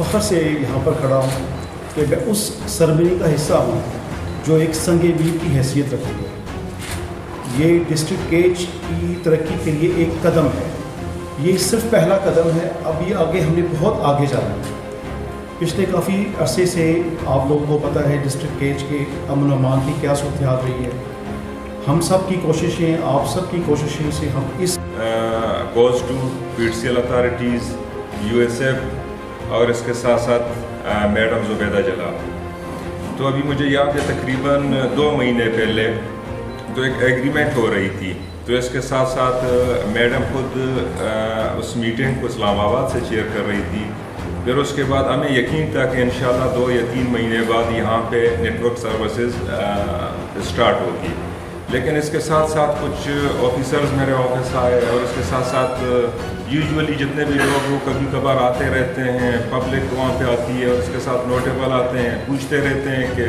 فخر سے یہاں پر کھڑا ہوں کہ میں اس سرمنی کا حصہ ہوں جو ایک سنگ میل کی حیثیت رکھتی ہے. یہ ڈسٹرکٹ کیج کی ترقی کے لیے ایک قدم ہے. یہ صرف پہلا قدم ہے. اب یہ آگے ہم نے بہت آگے جانا ہے. پچھلے کافی عرصے سے آپ لوگوں کو پتہ ہے ڈسٹرکٹ کیج کے امن و امان کی کیا صورتحال رہی ہے. ہم سب کی کوششیں، آپ سب کی کوششیں سے ہم اس goes to PTCL authorities, USF اور اس کے ساتھ ساتھ میڈم زبیدہ جلال. تو ابھی مجھے یاد ہے تقریباً 2 مہینے پہلے تو ایک ایگریمنٹ ہو رہی تھی. تو اس کے ساتھ ساتھ میڈم خود اس میٹنگ کو اسلام آباد سے چیئر کر رہی تھی. پھر اس کے بعد ہمیں یقین تھا کہ انشاءاللہ 2 یا 3 مہینے بعد یہاں پہ نیٹ ورک سروسز اسٹارٹ ہوگی. لیکن اس کے ساتھ ساتھ کچھ آفیسرز میرے آفس آئے اور اس کے ساتھ ساتھ یوزولی جتنے بھی لوگ وہ کبھی کبھار آتے رہتے ہیں، پبلک وہاں پہ آتی ہے اور اس کے ساتھ نوٹیبل آتے ہیں، پوچھتے رہتے ہیں کہ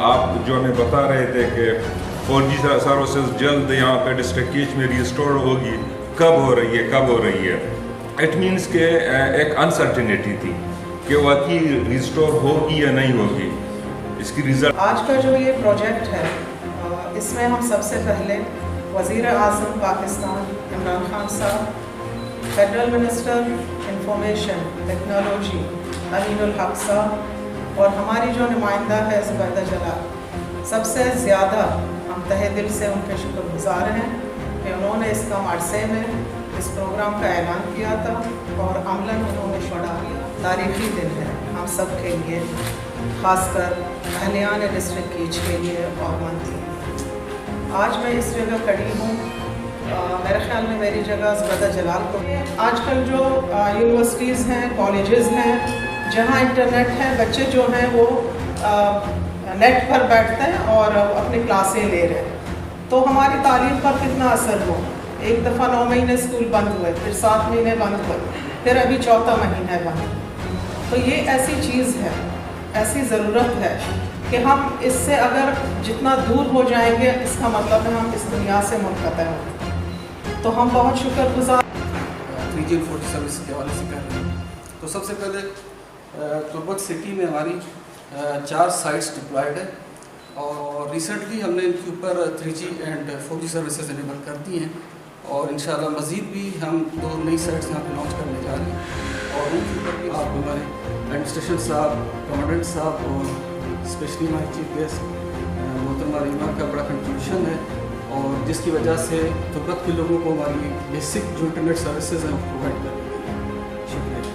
آپ جو ہمیں بتا رہے تھے کہ 4G سروسز جلد یہاں پہ ڈسٹرکٹ کیج میں ریسٹور ہوگی، کب ہو رہی ہے. اٹ مینس کہ ایک انسرٹینٹی تھی کہ واقعی ریسٹور ہوگی یا نہیں ہوگی. اس کی ریزلٹ آج کا جو یہ پروجیکٹ ہے اس میں ہم سب سے پہلے وزیر اعظم پاکستان عمران خان صاحب، فیڈرل منسٹر انفارمیشن ٹیکنالوجی امین الحق صاحب اور ہماری جو نمائندہ ہے زبیدہ جلال، سب سے زیادہ ہم تہہ دل سے ان کے شکر گزار ہیں کہ انہوں نے اس کم عرصے میں اس پروگرام کا اعلان کیا تھا اور عملاً انہوں نے چھوڑا. تاریخی دن ہے ہم سب کے لیے، خاص کر اہلیان ڈسٹرکٹ کیج کے لیے اور منتھی. آج میں اس جگہ کھڑی ہوں، میرے خیال میں میری جگہ زبیدہ جلال کو ہے. آج کل جو یونیورسٹیز ہیں، کالجز ہیں، جہاں انٹرنیٹ ہے، بچے جو ہیں وہ نیٹ پر بیٹھتے ہیں اور اپنی کلاسیں لے رہے ہیں. تو ہماری تعلیم پر کتنا اثر ہو. ایک دفعہ 9 مہینے اسکول بند ہوئے، پھر 7 مہینے بند ہوئے، پھر ابھی 4تھا مہینہ ہے بند. تو یہ ایسی چیز ہے، ایسی ضرورت ہے کہ ہم اس سے اگر جتنا دور ہو جائیں گے اس کا مطلب ہے ہم اس دنیا سے منقطع ہوں. تو ہم بہت شکر گزار 3G اور 4G سروس کے حوالے سے کر رہے ہیں. تو سب سے پہلے تربت سٹی میں ہماری 4 سائٹس ڈپلائڈ ہیں اور ریسنٹلی ہم نے ان کے اوپر 3G and 4G services enable کر دی ہیں اور انشاءاللہ مزید بھی ہم 2 نئی سائٹس یہاں پہ لانچ کرنے جا رہے ہیں. اور ان کے اوپر بھی آپ ہمارے ایڈمنسٹریشن صاحب، کمانڈنٹ صاحب اور اسپیشلی ہمارے چیف گیسٹ محترمہ ریما کا بڑا کنٹریبیوشن ہے اور جس کی وجہ سے تربت کے لوگوں کو ہماری بیسک جو انٹرنیٹ سروسز ہیں وہ پرووائڈ کرتے ہیں.